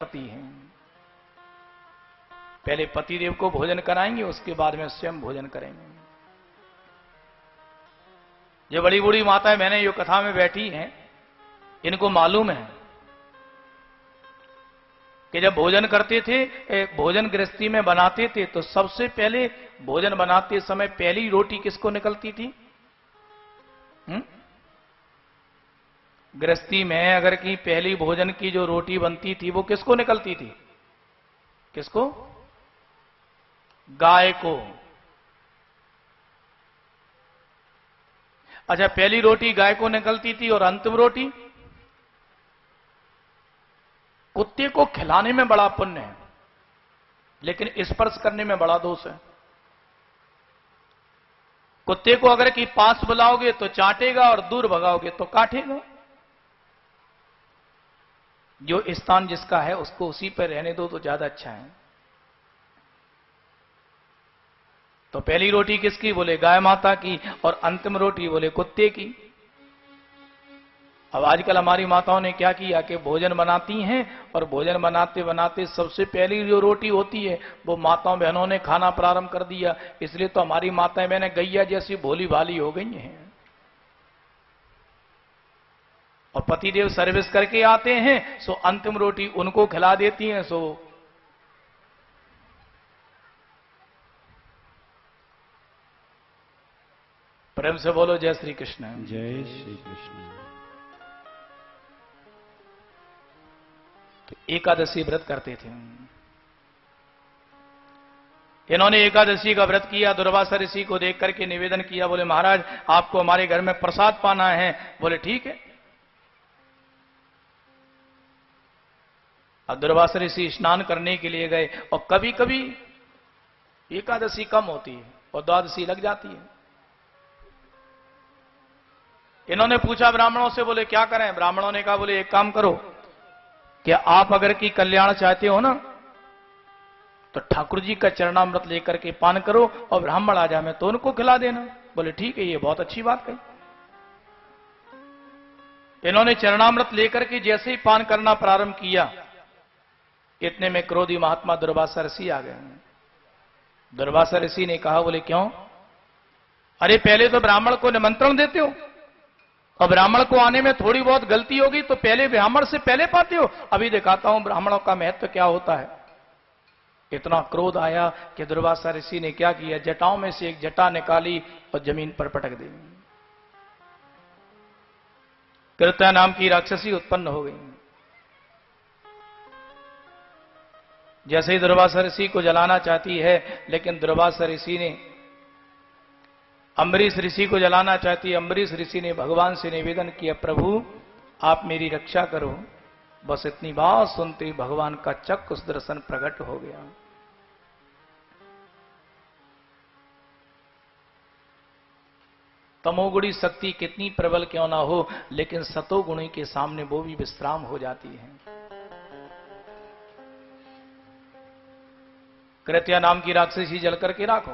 करती हैं। पहले पतिदेव को भोजन कराएंगे, उसके बाद में स्वयं भोजन करेंगे। ये बड़ी बूढ़ी माताएं मैंने यो कथा में बैठी हैं, इनको मालूम है कि जब भोजन करते थे, भोजन गृहस्थी में बनाते थे, तो सबसे पहले भोजन बनाते समय पहली रोटी किसको निकलती थी? गृहस्थी में अगर की पहली भोजन की जो रोटी बनती थी वो किसको निकलती थी? किसको? गाय को। अच्छा, पहली रोटी गाय को निकलती थी और अंतिम रोटी कुत्ते को खिलाने में बड़ा पुण्य है, लेकिन स्पर्श करने में बड़ा दोष है। कुत्ते को अगर कि पास बुलाओगे तो चाटेगा और दूर भगाओगे तो काटेगा। जो स्थान जिसका है उसको उसी पर रहने दो तो ज्यादा अच्छा है। तो पहली रोटी किसकी? बोले गाय माता की, और अंतिम रोटी बोले कुत्ते की। अब आजकल हमारी माताओं ने क्या किया कि भोजन बनाती हैं और भोजन बनाते बनाते सबसे पहली जो रोटी होती है वो माताओं बहनों ने खाना प्रारंभ कर दिया। इसलिए तो हमारी माताएं बहनें गैया जैसी भोली भाली हो गई हैं। और पतिदेव सर्विस करके आते हैं सो अंतिम रोटी उनको खिला देती हैं। सो प्रेम से बोलो जय श्री कृष्ण। जय श्री कृष्ण। तो एकादशी व्रत करते थे। इन्होंने एकादशी का व्रत किया, दुर्वासा ऋषि को देख करके निवेदन किया, बोले महाराज आपको हमारे घर में प्रसाद पाना है। बोले ठीक है। अब दुर्वासा ऋषि स्नान करने के लिए गए, और कभी कभी एकादशी कम होती है और द्वादशी लग जाती है। इन्होंने पूछा ब्राह्मणों से, बोले क्या करें? ब्राह्मणों ने कहा बोले एक काम करो कि आप अगर की कल्याण चाहते हो ना तो ठाकुर जी का चरणामृत लेकर के पान करो और ब्राह्मण आ जाए तो उनको खिला देना। बोले ठीक है, ये बहुत अच्छी बात कही। इन्होंने चरणामृत लेकर के जैसे ही पान करना प्रारंभ किया, इतने में क्रोधी महात्मा दुर्वासा ऋषि आ गए। दुर्वासा ऋषि ने कहा बोले क्यों? अरे पहले तो ब्राह्मण को निमंत्रण देते हो और ब्राह्मण को आने में थोड़ी बहुत गलती होगी तो पहले ब्राह्मण से पहले पाते हो। अभी दिखाता हूं ब्राह्मणों का महत्व क्या होता है। इतना क्रोध आया कि दुर्वासा ऋषि ने क्या किया, जटाओं में से एक जटा निकाली और जमीन पर पटक दी। कृत्या नाम की राक्षसी उत्पन्न हो गई। जैसे ही दुर्वासा ऋषि को जलाना चाहती है, लेकिन दुर्वासा ऋषि ने अम्बरीश ऋषि को जलाना चाहती है। अम्बरीश ऋषि ने भगवान से निवेदन किया, प्रभु आप मेरी रक्षा करो। बस इतनी बात सुनते ही भगवान का चक्षु दर्शन प्रकट हो गया। तमोगुणी शक्ति कितनी प्रबल क्यों ना हो, लेकिन सतोगुणी के सामने वो भी विश्राम हो जाती है। कृत्या नाम की राक्षसी जल करके राखो।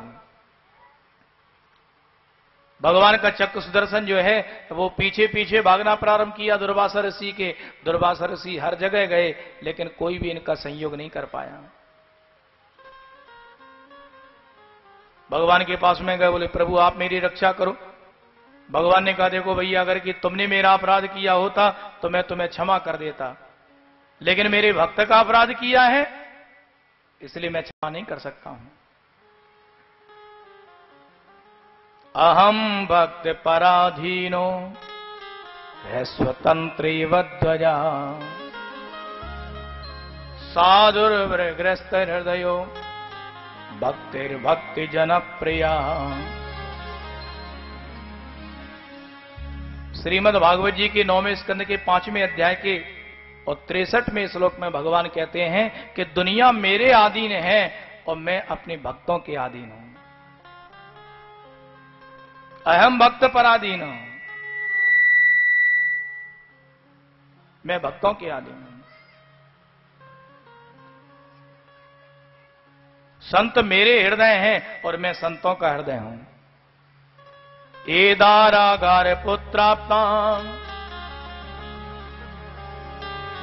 भगवान का चक्र सुदर्शन जो है वो पीछे पीछे भागना प्रारंभ किया दुर्वासा ऋषि के। दुर्वासा ऋषि हर जगह गए, लेकिन कोई भी इनका संयोग नहीं कर पाया। भगवान के पास में गए, बोले प्रभु आप मेरी रक्षा करो। भगवान ने कहा देखो भैया, अगर कि तुमने मेरा अपराध किया होता तो मैं तुम्हें क्षमा कर देता, लेकिन मेरे भक्त का अपराध किया है इसलिए मैं क्षमा नहीं कर सकता हूं। अहम भक्त पराधीनो है स्वतंत्रीव ध्वजा साधुर्ग्रस्त हृदयो भक्तिर्भक्ति जनप्रिया। श्रीमद् भागवत जी के 9वें स्कंद के 5वें अध्याय के और 63वें श्लोक में भगवान कहते हैं कि दुनिया मेरे अधीन है और मैं अपने भक्तों के अधीन हूं। अहम भक्त पराधीन हूं, मैं भक्तों के अधीन हूं। संत मेरे हृदय हैं और मैं संतों का हृदय हूं। एदारागार पुत्राप्तां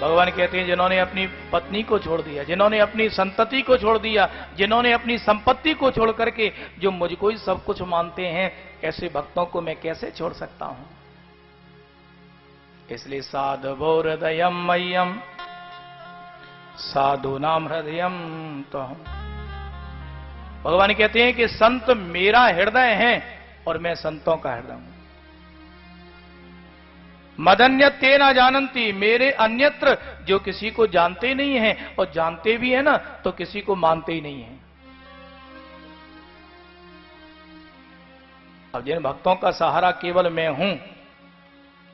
भगवान कहते हैं जिन्होंने अपनी पत्नी को छोड़ दिया, जिन्होंने अपनी संतति को छोड़ दिया, जिन्होंने अपनी संपत्ति को छोड़ करके जो मुझको ही सब कुछ मानते हैं, ऐसे भक्तों को मैं कैसे छोड़ सकता हूं। इसलिए साधवो हृदयम मह्यम साधु नाम हृदयम तो हम, भगवान कहते हैं कि संत मेरा हृदय है और मैं संतों का हृदय हूं। मदन्यते न जानंती, मेरे अन्यत्र जो किसी को जानते नहीं हैं और जानते भी है ना तो किसी को मानते ही नहीं है। अब जिन भक्तों का सहारा केवल मैं हूं,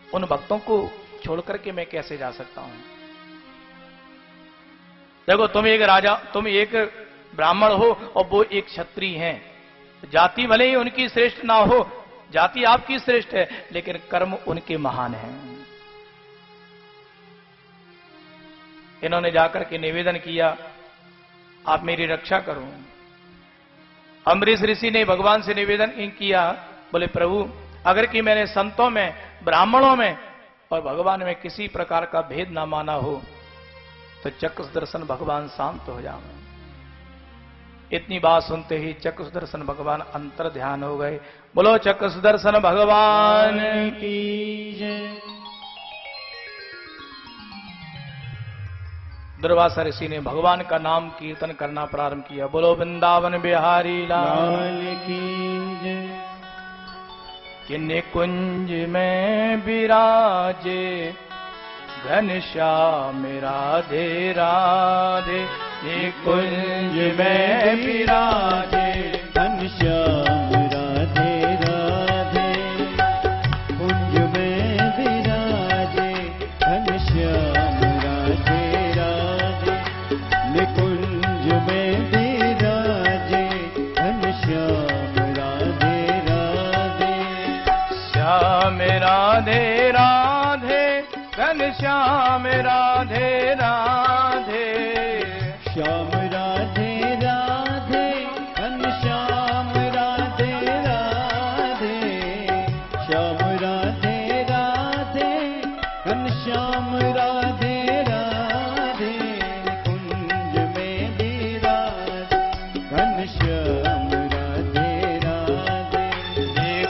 उन भक्तों को छोड़ करके मैं कैसे जा सकता हूं। देखो, तुम एक राजा, तुम एक ब्राह्मण हो और वो एक क्षत्रिय हैं, जाति भले ही उनकी श्रेष्ठ ना हो, जाति आपकी श्रेष्ठ है, लेकिन कर्म उनके महान हैं। इन्होंने जाकर के निवेदन किया, आप मेरी रक्षा करो। अम्बरीश ऋषि ने भगवान से निवेदन किया, बोले प्रभु, अगर कि मैंने संतों में, ब्राह्मणों में और भगवान में किसी प्रकार का भेद ना माना हो तो चक्षु दर्शन भगवान शांत हो जाओ। इतनी बात सुनते ही चक्षु दर्शन भगवान अंतर ध्यान हो गए। बोलो चक्षु दर्शन भगवान की जय। दुर्वासा ऋषि ने भगवान का नाम कीर्तन करना प्रारंभ किया। बोलो वृंदावन बिहारी लाल की जय। कि निकुंज में विराजे घनश्याम राधे राधे, निकुंज में विराजे घनश्याम राधे राधे, कुंज में विराजे घनश्याम राधे राधे, निकुंज में विराजे घनश्याम राधे राधे। श्याम राधे राधे घनश्याम राधे राधे, श्याम राधे राधे घनश्याम राधे राधे, श्याम राधे राधे घनश्याम राधे राधे, कुंज में विराज घनश्याम राधे राधे,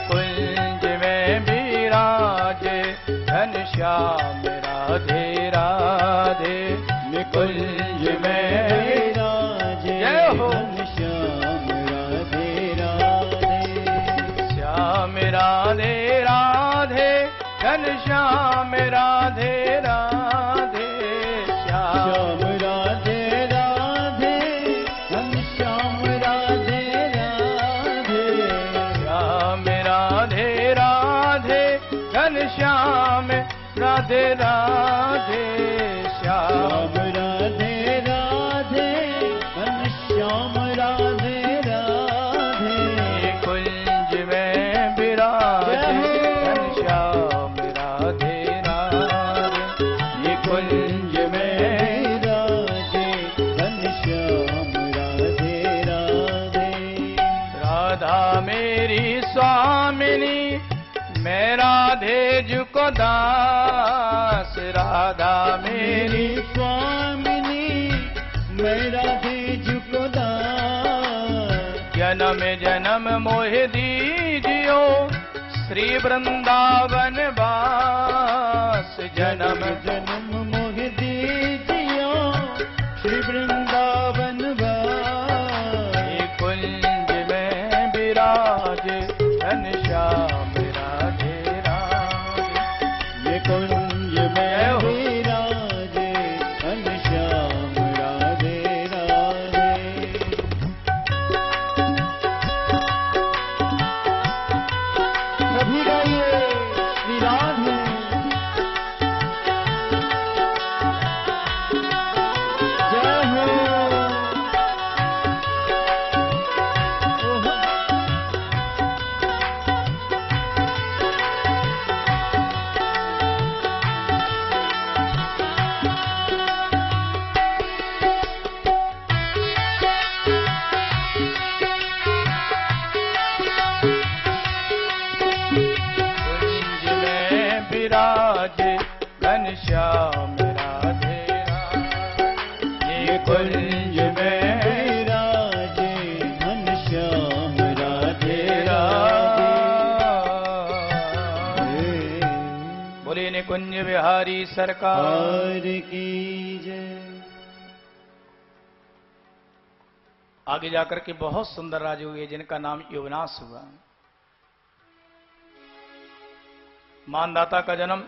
कुंज में विराजे घनश्याम राधे राधे, निकुंज में विराजे जय हो। घनश्याम राधे राधे, श्याम राधे राधे घनश्याम राधे राधे, श्याम राधे राधे घनश्याम राधे राधे, श्याम राधे राधे घनश्याम राधे राधे, श्याम राधे राधे घनश्याम राधे राधे, कुंज में विराजे घनश्याम राधे राधे, कुंज में विराजे घनश्याम राधे राधे। राधा मेरी स्वामिनी, मैं राधे जुको दास, राधा मेरी स्वामिनी, मैं राधे जुको दास, जन्म जन्म मोह दीजियो श्री वृंदावन वास, जन्म जन्म मोह दीजियो श्री वृंदावन वास, कुंज में विराजे घनश्याम राधे राधे, ये कुंज में विराजे घनश्याम राधे राधे। सभी गाइए श्री राधे। जय हो कुंज में विराजे घनश्याम राधे राधे। बोले निकुंज बिहारी सरकार की जय। आगे जाकर के बहुत सुंदर राजे हुए जिनका नाम युवनाश हुआ। मानदाता का जन्म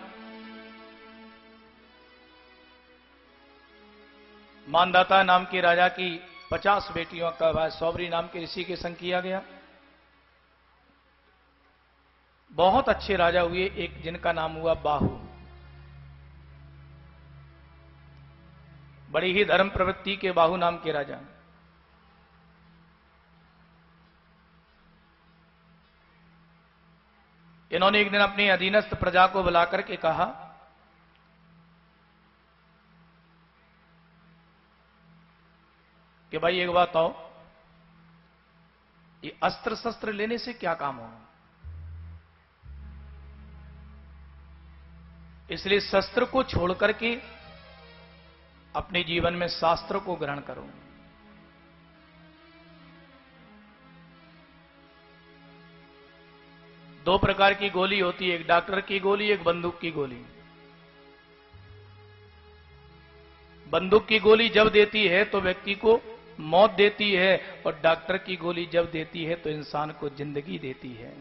मानदाता नाम के राजा की 50 बेटियों का विवाह सौबरी नाम के ऋषि के संग किया गया। बहुत अच्छे राजा हुए, एक जिनका नाम हुआ बाहु। बड़ी ही धर्म प्रवृत्ति के बाहु नाम के राजा। इन्होंने एक दिन अपनी अधीनस्थ प्रजा को बुलाकर के कहा कि भाई एक बात आओ, ये अस्त्र शस्त्र लेने से क्या काम होगा? इसलिए शस्त्र को छोड़ करके अपने जीवन में शास्त्र को ग्रहण करो। दो प्रकार की गोली होती है, एक डॉक्टर की गोली, एक बंदूक की गोली। बंदूक की गोली जब देती है तो व्यक्ति को मौत देती है, और डॉक्टर की गोली जब देती है तो इंसान को जिंदगी देती है।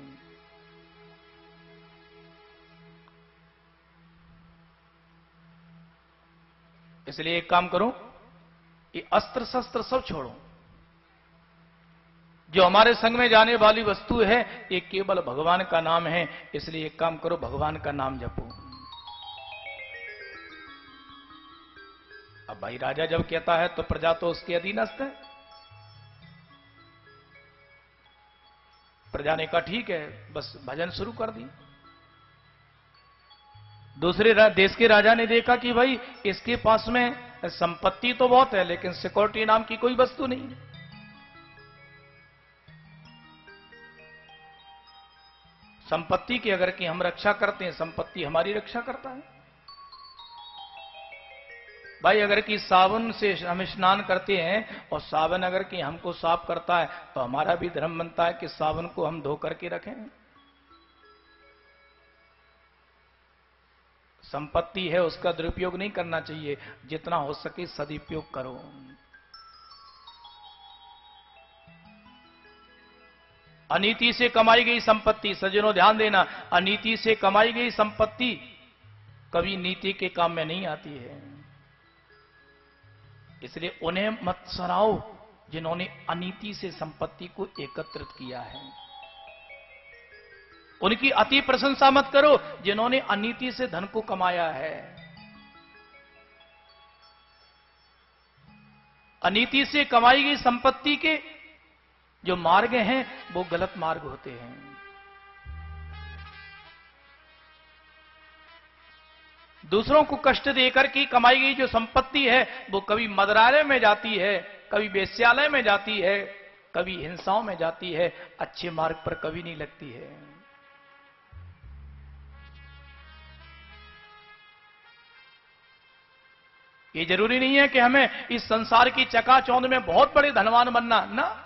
इसलिए एक काम करो, ये अस्त्र शस्त्र सब छोड़ो। जो हमारे संग में जाने वाली वस्तु है ये केवल भगवान का नाम है। इसलिए एक काम करो, भगवान का नाम जपो। अब भाई राजा जब कहता है तो प्रजा तो उसके अधीनस्थ है। प्रजा ने कहा ठीक है, बस भजन शुरू कर दी। दूसरे देश के राजा ने देखा कि भाई इसके पास में संपत्ति तो बहुत है लेकिन सिक्योरिटी नाम की कोई वस्तु नहीं है। संपत्ति की अगर कि हम रक्षा करते हैं, संपत्ति हमारी रक्षा करता है। भाई अगर कि साबुन से हम स्नान करते हैं और साबुन अगर कि हमको साफ करता है तो हमारा भी धर्म बनता है कि साबुन को हम धो करके रखें। संपत्ति है उसका दुरुपयोग नहीं करना चाहिए, जितना हो सके सदुपयोग करो। अनीति से कमाई गई संपत्ति, सज्जनों ध्यान देना, अनीति से कमाई गई संपत्ति कभी नीति के काम में नहीं आती है। इसलिए उन्हें मत सराओ जिन्होंने अनीति से संपत्ति को एकत्रित किया है। उनकी अति प्रशंसा मत करो जिन्होंने अनीति से धन को कमाया है। अनीति से कमाई गई संपत्ति के जो मार्ग हैं वो गलत मार्ग होते हैं। दूसरों को कष्ट देकर की कमाई गई जो संपत्ति है वो कभी मदरालय में जाती है, कभी वेश्यालय में जाती है, कभी हिंसाओं में जाती है, अच्छे मार्ग पर कभी नहीं लगती है। ये जरूरी नहीं है कि हमें इस संसार की चकाचौंध में बहुत बड़े धनवान बनना, ना।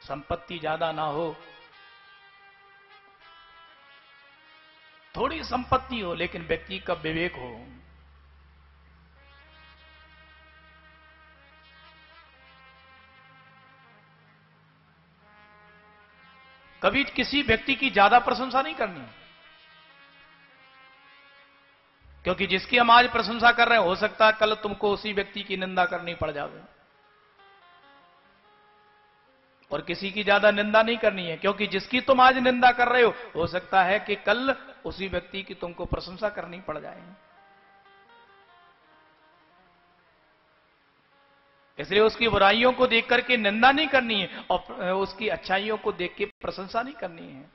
संपत्ति ज्यादा ना हो, थोड़ी संपत्ति हो लेकिन व्यक्ति का विवेक हो। कभी किसी व्यक्ति की ज्यादा प्रशंसा नहीं करनी, क्योंकि जिसकी हम आज प्रशंसा कर रहे हैं हो सकता है कल तुमको उसी व्यक्ति की निंदा करनी पड़ जावे। और किसी की ज्यादा निंदा नहीं करनी है, क्योंकि जिसकी तुम आज निंदा कर रहे हो सकता है कि कल उसी व्यक्ति की तुमको प्रशंसा करनी पड़ जाए। इसलिए उसकी बुराइयों को देख करके निंदा नहीं करनी है और उसकी अच्छाइयों को देख के प्रशंसा नहीं करनी है।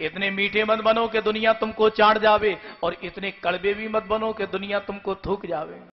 इतने मीठे मत बनो कि दुनिया तुमको चाट जावे और इतने कड़वे भी मत बनो कि दुनिया तुमको थूक जावे।